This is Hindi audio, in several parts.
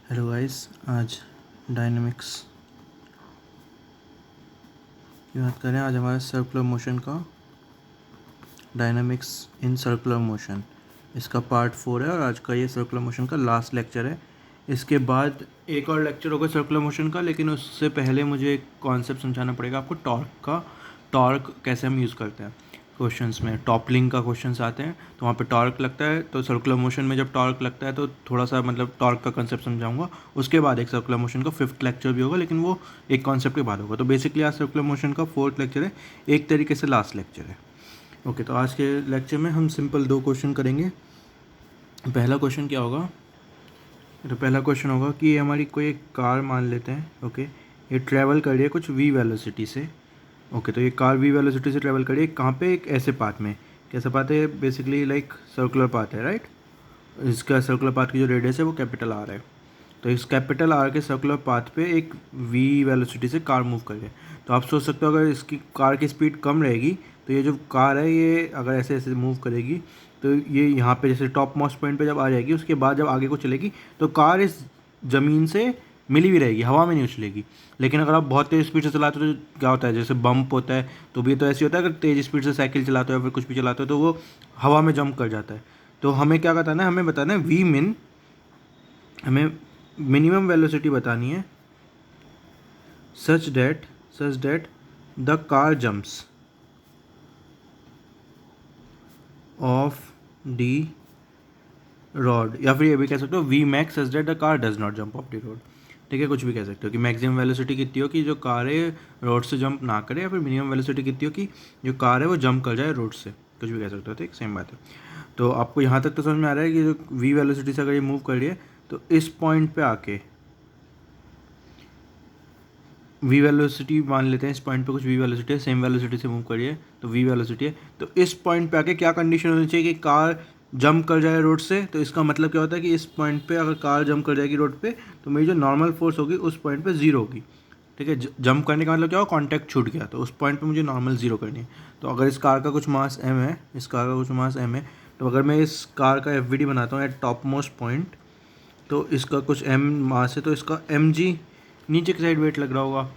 हेलो गाइस, आज डायनेमिक्स की बात करें। आज हमारा सर्कुलर मोशन का डायनेमिक्स इन सर्कुलर मोशन इसका पार्ट 4 है और आज का ये सर्कुलर मोशन का लास्ट लेक्चर है। इसके बाद एक और लेक्चर होगा सर्कुलर मोशन का, लेकिन उससे पहले मुझे एक कॉन्सेप्ट समझाना पड़ेगा आपको टॉर्क का। टॉर्क कैसे हम यूज़ करते हैं क्वेश्चंस में। टॉपलिंग का क्वेश्चंस आते हैं तो वहाँ पे टॉर्क लगता है, तो सर्कुलर मोशन में जब टॉर्क लगता है तो थोड़ा सा मतलब टॉर्क का कंसेप्ट समझाऊंगा। उसके बाद एक सर्कुलर मोशन का 5th लेक्चर भी होगा, लेकिन वो एक कॉन्सेप्ट के बाद होगा। तो बेसिकली आज सर्कुलर मोशन का 4th लेक्चर है, एक तरीके से लास्ट लेक्चर है। ओके, तो आज के लेक्चर में हम सिंपल 2 क्वेश्चन करेंगे। पहला क्वेश्चन क्या होगा? तो पहला क्वेश्चन होगा कि हमारी कोई एक कार मान लेते हैं। ओके, ये ट्रैवल कर रही है कुछ v वेलोसिटी से। ओके, तो ये कार v वेलोसिटी से ट्रैवल कर रही है कहाँ पे? एक ऐसे पाथ में। कैसा पाथ है? बेसिकली लाइक सर्कुलर पाथ है, राइट। इसका सर्कुलर पाथ की जो रेडियस है वो कैपिटल आर है। तो इस कैपिटल आर के सर्कुलर पाथ पे एक v वेलोसिटी से कार मूव कर रही है। तो आप सोच सकते हो अगर इसकी कार की स्पीड कम रहेगी तो ये जो कार है ये अगर ऐसे ऐसे मूव करेगी तो ये यहाँ पे जैसे टॉप मोस्ट पॉइंट पे जब आ जाएगी, उसके बाद जब आगे को चलेगी तो कार इस ज़मीन से मिली भी रहेगी, हवा में नहीं उछलेगी। लेकिन अगर आप बहुत तेज़ स्पीड से चलाते हो तो क्या होता है, जैसे बम्प होता है तो भी तो ऐसे होता है। अगर तेज़ स्पीड से साइकिल चलाते हो या फिर कुछ भी चलाते हो तो वो हवा में जंप कर जाता है। तो हमें क्या बताना है? हमें बताना है वी मिन, हमें मिनिमम वेलोसिटी बतानी है such that the car jumps off the road, या फिर ये भी कह सकते हो V max such that the car does not jump off the road. ठीक है, कुछ भी कह सकते हो कि मैक्सिमम वेलोसिटी कितनी हो कि जो कार है रोड से जंप ना करे, या फिर मिनिमम वेलोसिटी कितनी हो कि जो कार है वो जंप कर जाए रोड से। कुछ भी कह सकते हो, ठीक, सेम बात है। तो आपको यहाँ तक तो समझ में आ रहा है कि जो वी वेलोसिटी से अगर ये मूव कर रही है तो इस पॉइंट पे आके वी वेलोसिटी मान लेते हैं, इस पॉइंट पे कुछ वी वेलोसिटी है, सेम वेलोसिटी से मूव करिए तो वी वेलोसिटी है। तो इस पॉइंट पे आके क्या कंडीशन होनी चाहिए कि कार जंप कर जाए रोड से? तो इसका मतलब क्या होता है कि इस पॉइंट पे अगर कार जंप कर जाएगी रोड पे तो मेरी जो नॉर्मल फोर्स होगी उस पॉइंट पे जीरो होगी। ठीक है, जंप करने का मतलब क्या होगा? कॉन्टैक्ट छूट गया, तो उस पॉइंट पे मुझे नॉर्मल जीरो करनी है। तो अगर इस कार का कुछ मास m है, इस कार का कुछ मास m है, तो अगर मैं इस कार का एफ बनाता हूँ एट टॉप मोस्ट पॉइंट, तो इसका कुछ m मास है तो इसका mg नीचे की साइड वेट लग रहा होगा।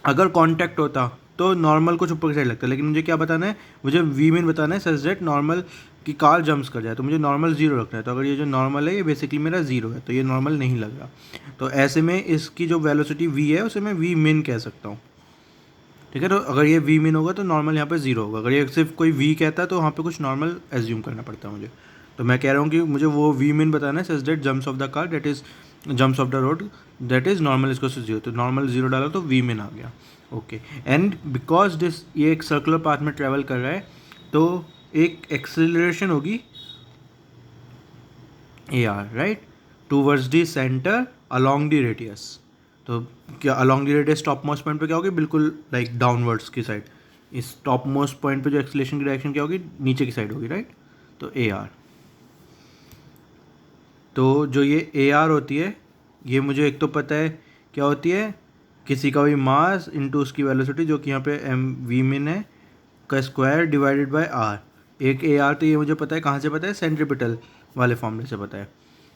अगर कांटेक्ट होता तो नॉर्मल कुछ ऊपर की साइड लगता है, लेकिन मुझे क्या बताना है? मुझे वी मिन बताना है सच दैट नॉर्मल की कार जंप्स कर जाए, तो मुझे नॉर्मल जीरो रखना है। तो अगर ये जो नॉर्मल है ये बेसिकली मेरा जीरो है, तो ये नॉर्मल नहीं लग रहा। तो ऐसे में इसकी जो वेलोसिटी वी है उसे मैं वी मिन कह सकता हूँ। ठीक है, तो अगर ये वी मिन होगा तो नॉर्मल यहाँ पे जीरो होगा। अगर ये सिर्फ कोई वी कहता है तो वहाँ पे कुछ नॉर्मल एज्यूम करना पड़ता है मुझे। तो मैं कह रहा हूँ कि मुझे वो वी मिन बताना है such that jumps off the car that is jumps off the road that is normal इसको से जीरो। तो नॉर्मल जीरो डाला तो वी मिन आ गया। ओके, एंड बिकॉज दिस ये एक सर्कुलर पाथ में ट्रेवल कर रहा है तो एक एक्सेलरेशन होगी ए R, right, towards the centre along the radius. तो क्या along the radius top most point पे क्या होगी? बिल्कुल लाइक डाउनवर्ड्स की साइड। इस टॉप मोस्ट पॉइंट पे जो एक्सेलेरेशन की डायरेक्शन क्या होगी? नीचे की साइड होगी, राइट। तो ए आर, तो जो ये ए आर होती है ये मुझे एक तो पता है क्या होती है, किसी का भी मास इंटू उसकी वेलोसिटी, जो कि यहाँ पे एम वी मिन है, का स्क्वायर डिवाइडेड बाय आर। एक ए आर तो ये मुझे पता है, कहाँ से पता है? सेंट्रीपिटल वाले फॉर्मूले से पता है।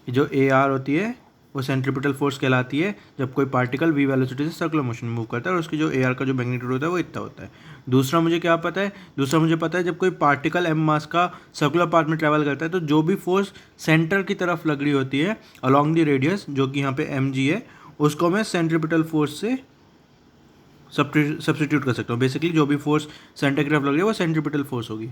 कि जो ए आर होती है वो सेंट्रीपिटल फोर्स कहलाती है जब कोई पार्टिकल वी वेलोसिटी से सर्कुलर मोशन में मूव करता है, और उसकी जो ए आर का जो मैग्नीट्यूड होता है वो इतना होता है। दूसरा मुझे क्या पता है? दूसरा मुझे पता है जब कोई पार्टिकल एम मास का सर्कुलर पाथ में ट्रैवल करता है तो जो भी फोर्स सेंटर की तरफ लग रही होती है अलॉन्ग द रेडियस, जो कि यहाँ पे एम जी है, उसको मैं सेंट्रीपिटल फोर्स से सब्सटीट्यूट कर सकता हूँ। बेसिकली जो भी फोर्स सेंटर की तरफ लग रही है वो सेंट्रीपिटल फोर्स होगी।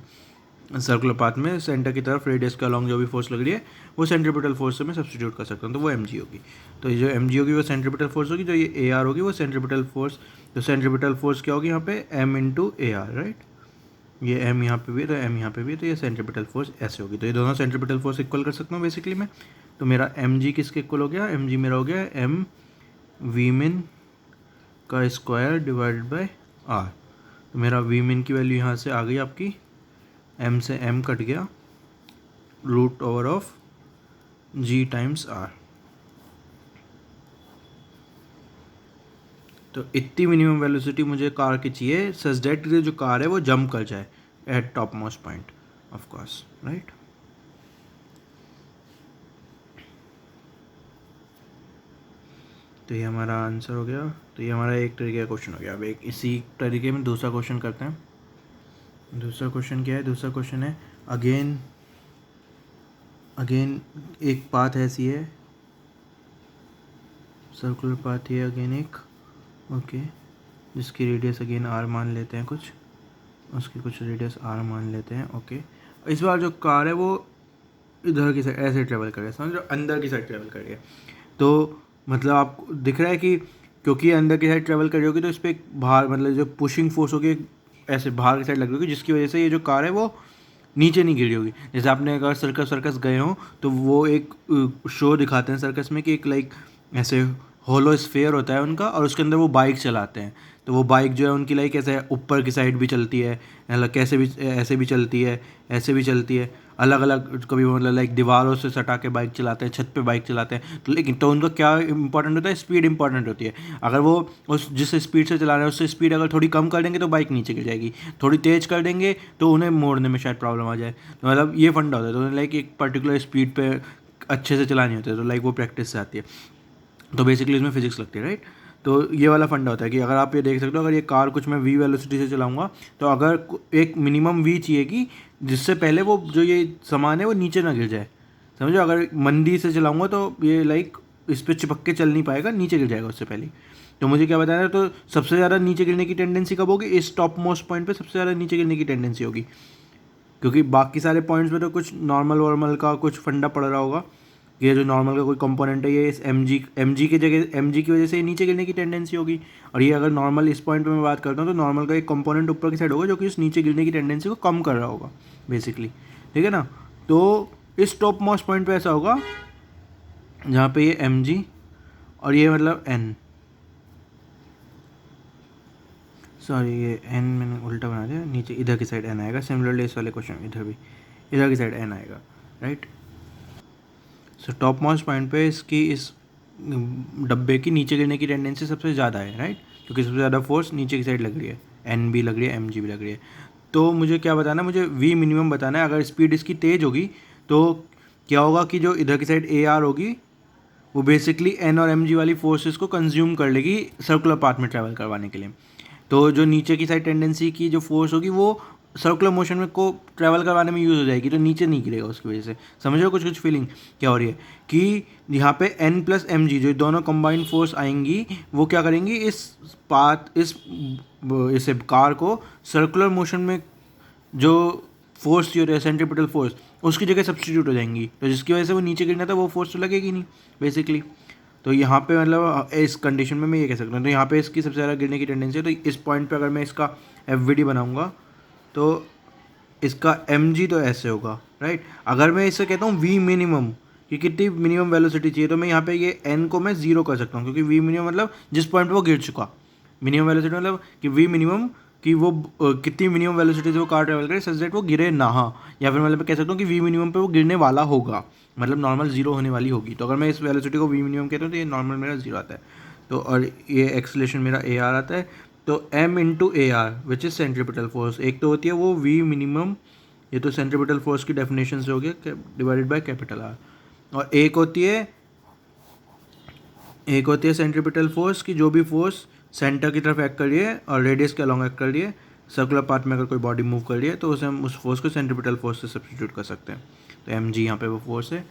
सर्कुलर पाथ में सेंटर की तरफ रेडियस के अलॉन्ग जो भी फोर्स लग रही है वो सेंट्रीपिटल फोर्स से मैं सब्सटीट्यूट कर सकता हूँ, तो वो एम जी होगी। तो ये जो एम जी होगी वो सेंट्रीपिटल फोर्स होगी, जो ये ए आर होगी वो सेंट्रीपिटल फोर्स। तो सेंट्रीपिटल फोर्स क्या होगी यहाँ पे? M into A R, right. ये एम यहाँ पे भी है तो एम यहाँ पे भी है, तो ये सेंट्रीपिटल फोर्स ऐसे होगी। तो ये दोनों सेंट्रीपिटल फोर्स इक्वल कर सकता हूँ बेसिकली मैं। तो मेरा एम जी किसके इक्वल हो गया? एम जी मेरा हो गया एम वी मिन का स्क्वायर डिवाइडेड बाय आर। तो मेरा वी मिन की वैल्यू यहाँ से आ गई आपकी, एम से एम कट गया, root over of G times R. तो इतनी मिनिमम वेलोसिटी मुझे कार की चाहिए सच दैट जो कार है वो जंप कर जाए eight top most point of course, right. तो ये हमारा आंसर हो गया। तो ये हमारा एक तरीके का क्वेश्चन हो गया। अब एक इसी तरीके में दूसरा क्वेश्चन करते हैं। दूसरा क्वेश्चन क्या है? दूसरा क्वेश्चन है अगेन एक पाथ ऐसी है, सर्कुलर पाथ है अगेन एक, ओके, जिसकी रेडियस अगेन आर मान लेते हैं, कुछ उसकी कुछ रेडियस आर मान लेते हैं, ओके। इस बार जो कार है वो इधर की साइड ऐसे ट्रेवल कर रही है, समझ लो, अंदर की साइड ट्रेवल कर रही है। तो मतलब आपको दिख रहा है कि क्योंकि अंदर की साइड ट्रेवल कर रही होगी तो इस पर बाहर मतलब जो पुशिंग फोर्स होगी ऐसे बाहर की साइड लग रही होगी, जिसकी वजह से ये जो कार है वो नीचे नहीं गिरी होगी। जैसे आपने अगर सर्कस गए हो तो वो एक शो दिखाते हैं सर्कस में कि एक लाइक ऐसे होलो स्फेयर होता है उनका, और उसके अंदर वो बाइक चलाते हैं। तो वो बाइक जो है उनकी लाइक ऐसे ऊपर की साइड भी चलती है, मतलब कैसे भी ऐसे भी चलती है, ऐसे भी चलती है, अलग अलग। कभी मतलब लाइक दीवारों से सटा के बाइक चलाते हैं, छत पे बाइक चलाते हैं। तो लेकिन तो उनका क्या इंपॉर्टेंट होता है? स्पीड इंपॉर्टेंट होती है। अगर वो उस जिस स्पीड से चला रहे हैं उससे स्पीड अगर थोड़ी कम कर देंगे तो बाइक नीचे गिर जाएगी, थोड़ी तेज़ कर देंगे तो उन्हें मोड़ने में शायद प्रॉब्लम आ जाए। तो मतलब ये फंडा होता है। तो लाइक एक पर्टिकुलर स्पीड पे अच्छे से चलानी होती है, तो लाइक वो प्रैक्टिस से आती है। तो बेसिकली इसमें फिजिक्स लगती है, राइट। तो ये वाला फंडा होता है कि अगर आप ये देख सकते हो, अगर ये कार कुछ मैं वी वेलोसिटी से चलाऊंगा तो अगर एक मिनिमम वी चाहिए कि जिससे पहले वो जो ये सामान है वो नीचे ना गिर जाए, समझो। अगर मंदी से चलाऊंगा तो ये लाइक इस पर चिपक के चल नहीं पाएगा, नीचे गिर जाएगा उससे पहले। तो मुझे क्या बताना है? तो सबसे ज़्यादा नीचे गिरने की टेंडेंसी कब होगी? इस टॉप मोस्ट पॉइंट पे सबसे ज़्यादा नीचे गिरने की टेंडेंसी होगी, क्योंकि बाकी सारे पॉइंट्स में तो कुछ नॉर्मल वॉर्मल का कुछ फंडा पड़ रहा होगा। ये जो नॉर्मल का कोई कंपोनेंट है ये इस एम जी की जगह एम जी की वजह से नीचे गिरने की टेंडेंसी होगी। और ये अगर नॉर्मल इस पॉइंट पे मैं बात करता हूँ तो नॉर्मल का एक कंपोनेंट ऊपर की साइड होगा जो कि इस नीचे गिरने की टेंडेंसी को कम कर रहा होगा बेसिकली, ठीक है ना। तो इस टॉप मोस्ट पॉइंट पे ऐसा होगा जहाँ पे ये एम जी और ये मतलब एन, सॉरी ये एन मैंने उल्टा बना दिया, नीचे इधर की साइड एन आएगा। सिमिलरली इस वाले क्वेश्चन इधर भी इधर की साइड एन आएगा, right. So top most point पे इसकी इस डब्बे की नीचे गिरने की टेंडेंसी सबसे ज़्यादा है, राइट, क्योंकि सबसे ज़्यादा फोर्स नीचे की साइड लग रही है, एन भी लग रही है, एम जी भी लग रही है। तो मुझे क्या बताना है? मुझे वी मिनिमम बताना है। अगर स्पीड इसकी तेज़ होगी तो क्या होगा कि जो इधर की साइड ए आर होगी वो बेसिकली एन और एम जी वाली फोर्सेस को कंज्यूम कर लेगी सर्कुलर पाथ में ट्रैवल करवाने के लिए। तो जो नीचे की साइड टेंडेंसी की जो फोर्स होगी वो सर्कुलर मोशन में को ट्रैवल करवाने में यूज़ हो जाएगी, तो नीचे नहीं गिरेगा उसकी वजह से। समझ रहे हो कुछ फीलिंग क्या हो रही है? कि यहाँ पे एन प्लस एम जी जो दोनों कंबाइंड फोर्स आएंगी वो क्या करेंगी, इस कार को सर्कुलर मोशन में जो फोर्स जो है सेंट्रीपिटल फोर्स उसकी जगह सब्सटीट्यूट हो जाएंगी, तो जिसकी वजह से वो नीचे गिरना था वो फोर्स तो लगेगी नहीं बेसिकली। तो यहाँ पे मतलब इस कंडीशन में मैं ये कह सकता हूँ, तो यहाँ पे इसकी सबसे ज़्यादा गिरने की टेंडेंसी है। तो इस पॉइंट पे अगर मैं इसका एफ वी डी बनाऊँगा तो इसका एम जी तो ऐसे होगा, राइट। अगर मैं इससे कहता हूँ वी मिनिमम कि कितनी मिनिमम वेलोसिटी चाहिए, तो मैं यहाँ पे ये एन को मैं ज़ीरो कर सकता हूँ, क्योंकि वी मिनिमम मतलब जिस पॉइंट पे वो गिर चुका। मिनिमम वेलोसिटी मतलब कि वी मिनिमम कि वो कितनी मिनिमम वेलोसिटी से वो कार ट्रैवल करे सच दैट वो गिरे ना, या फिर मतलब मैं कह सकता हूँ कि वी मिनिमम पे वो गिरने वाला होगा, मतलब नॉर्मल जीरो होने वाली होगी। तो अगर मैं इस वेलोसिटी को वी मिनिमम कहता हूँ तो ये नॉर्मल मेरा जीरो आता है, तो और ये एक्सलेशन मेरा ए आर आता है। तो M into A R which is centripetal force, एक तो होती है वो वी मिनिमम, ये तो सेंट्रीपिटल फोर्स की डेफिनेशन से हो गया, डिवाइडेड बाय कैपिटल आर। और एक होती है सेंट्रीपिटल फोर्स की जो भी फोर्स सेंटर की तरफ एक्ट कर रही है और रेडियस के अलॉन्ग एक्ट कर रही है, सर्कुलर पाथ में अगर कोई बॉडी मूव कर रही है तो उसे हम उस फोर्स को सेंट्रीपिटल फोर्स से सब्सटीट्यूट कर सकते हैं। तो एम जी यहाँ पे वो फोर्स है।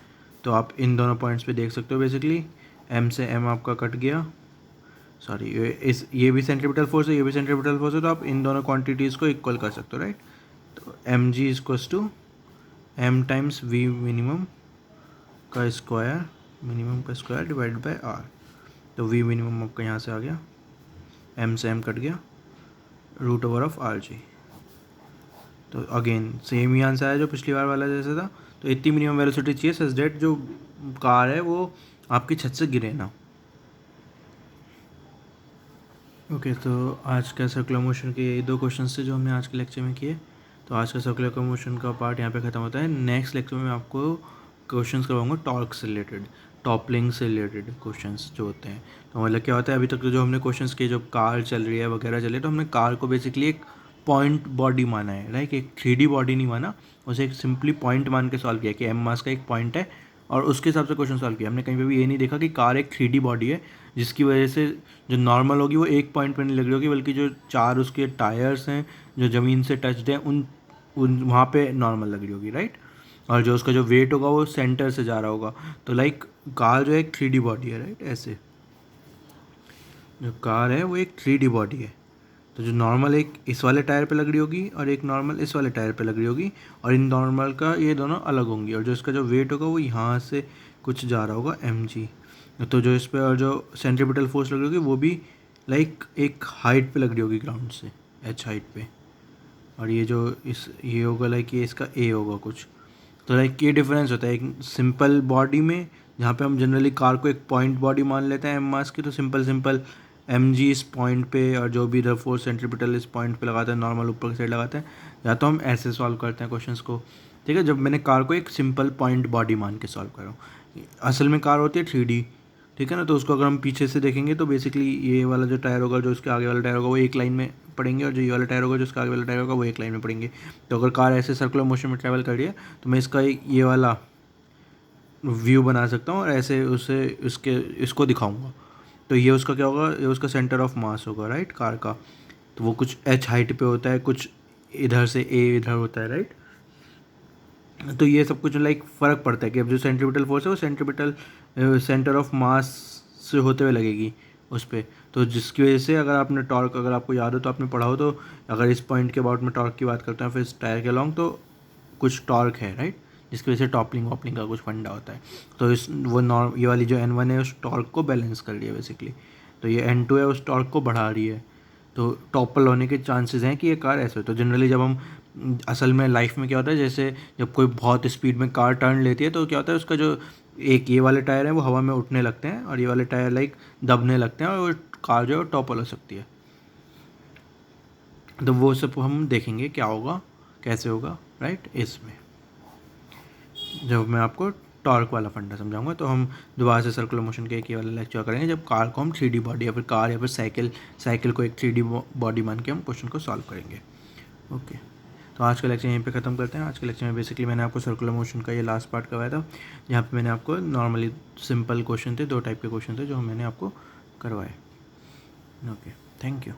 तो आप इन दोनों पॉइंट्स पे देख सकते हो बेसिकली एम से एम आपका कट गया, सॉरी ये भी सेंट्रीपिटल फोर्स है, ये भी सेंट्रीपिटल फोर्स है, तो आप इन दोनों क्वांटिटीज़ को इक्वल कर सकते हो, राइट। तो m g equals to m times v minimum का स्क्वायर डिवाइड बाय आर। तो वी मिनिमम आपका यहाँ से आ गया, एम से एम कट गया, root over of r g. तो अगेन सेम ही आंसर है जो पिछली बार वाला जैसा था। तो इतनी मिनिमम वेलोसिटी चाहिए सच दैट जो कार है वो आपकी छत से गिरे ना। ओके, तो आज का सर्कुलर मोशन के यही दो क्वेश्चन थे जो हमने आज के लेक्चर में किए। तो आज का सर्कुलर मोशन का पार्ट यहाँ पे ख़त्म होता है। नेक्स्ट लेक्चर में मैं आपको क्वेश्चंस करवाऊंगा टॉर्क से रिलेटेड, टॉपलिंग से रिलेटेड क्वेश्चंस जो होते हैं। तो मतलब क्या होता है, अभी तक तो जो हमने क्वेश्चंस किए, जो कार चल रही है वगैरह चल रही है, तो हमने कार को बेसिकली एक पॉइंट बॉडी माना है, राइट। एक 3D बॉडी नहीं माना, उसे एक सिंपली पॉइंट मान के सॉल्व किया कि एम मास का एक पॉइंट है और उसके हिसाब से क्वेश्चन सॉल्व किया। हमने कहीं पे भी ये नहीं देखा कि कार एक 3D बॉडी है जिसकी वजह से जो नॉर्मल होगी वो एक पॉइंट पे नहीं लग रही होगी, बल्कि जो 4 उसके टायर्स हैं जो ज़मीन से टच्ड हैं उन वहाँ पे नॉर्मल लग रही होगी, राइट। और जो उसका जो वेट होगा वो सेंटर से जा रहा होगा। तो लाइक कार जो है एक 3D बॉडी है, राइट। ऐसे जो कार है वो एक 3D बॉडी है। तो जो नॉर्मल एक इस वाले टायर पे लग रही होगी और एक नॉर्मल इस वाले टायर पे लग रही होगी, और इन नॉर्मल का ये दोनों अलग होंगी, और जो इसका जो वेट होगा वो यहाँ से कुछ जा रहा होगा mg। तो जो इस पर और जो सेंट्रीपिटल फोर्स लग रही होगी वो भी लाइक एक हाइट पे लग रही होगी ग्राउंड से, h हाइट पे। और ये जो ये होगा लाइक ये इसका a होगा कुछ। तो लाइक ये डिफरेंस होता है एक सिंपल बॉडी में, जहाँ पे हम जनरली कार को एक पॉइंट बॉडी मान लेते हैं एम मास की, तो सिंपल mg इस पॉइंट पे और जो भी इधर फोर्स सेंट्रीपिटल इस पॉइंट पे लगाते हैं, नॉर्मल ऊपर की साइड लगाते हैं, या तो हम ऐसे सॉल्व करते हैं क्वेश्चंस को, ठीक है। जब मैंने कार को एक सिंपल पॉइंट बॉडी मान के सॉल्व कर रहा हूँ। असल में कार होती है 3D, ठीक है ना। तो उसको अगर हम पीछे से देखेंगे तो बेसिकली ये वाला जो टायर होगा, जो उसके आगे वाला टायर होगा वो एक लाइन में पड़ेंगे, और जो ये वाला टायर होगा जो उसका आगे वाला टायर होगा वो एक लाइन में पड़ेंगे। तो अगर कार ऐसे सर्कुलर मोशन में ट्रैवल कर रही है तो मैं इसका ये वाला व्यू बना सकता हूँ और ऐसे उसे इसको दिखाऊंगा। तो ये उसका क्या होगा, ये उसका सेंटर ऑफ मास होगा, राइट, कार का। तो वो कुछ h हाइट पे होता है, कुछ इधर से a इधर होता है, राइट। तो ये सब कुछ लाइक फ़र्क पड़ता है कि अब जो सेंट्रीपिटल फोर्स है वो सेंट्रीपिटल सेंटर ऑफ मास से होते हुए लगेगी उस पर। तो जिसकी वजह से अगर आपने टॉर्क, अगर आपको याद हो तो आपने पढ़ा हो, तो अगर इस पॉइंट के अबाउट में टॉर्क की बात करते हैं फिर इस टायर के अलॉन्ग, तो कुछ टॉर्क है, राइट, जिसकी वजह से टॉपलिंग वॉपलिंग का कुछ फंडा होता है। तो ये वाली जो N1 है उस टॉर्क को बैलेंस कर रही है बेसिकली। तो ये N2 है उस टॉर्क को बढ़ा रही है। तो टॉपल होने के चांसेस हैं कि ये कार ऐसे हो। तो जनरली जब हम असल में लाइफ में क्या होता है, जैसे जब कोई बहुत स्पीड में कार टर्न लेती है तो क्या होता है, उसका जो एक ये वाले टायर हैं वो हवा में उठने लगते हैं और ये वाले टायर लाइक दबने लगते हैं, और वो कार जो है टॉपल हो सकती है। तो वो सब हम देखेंगे क्या होगा, कैसे होगा, राइट। इसमें जब मैं आपको टॉर्क वाला फंडा समझाऊंगा तो हम दोबारा से सर्कुलर मोशन के एक ही वाला लेक्चर करेंगे, जब कार को हम 3D बॉडी या फिर कार या फिर साइकिल को एक 3D बॉडी मान के हम क्वेश्चन को सॉल्व करेंगे। ओके, तो आज का लेक्चर यहीं पे ख़त्म करते हैं। आज के लेक्चर में बेसिकली मैंने आपको सर्कुलर मोशन का ये लास्ट पार्ट करवाया था, जहाँ पे मैंने आपको नॉर्मली सिंपल क्वेश्चन थे, 2 टाइप के क्वेश्चन थे जो मैंने आपको करवाए। Okay, thank you.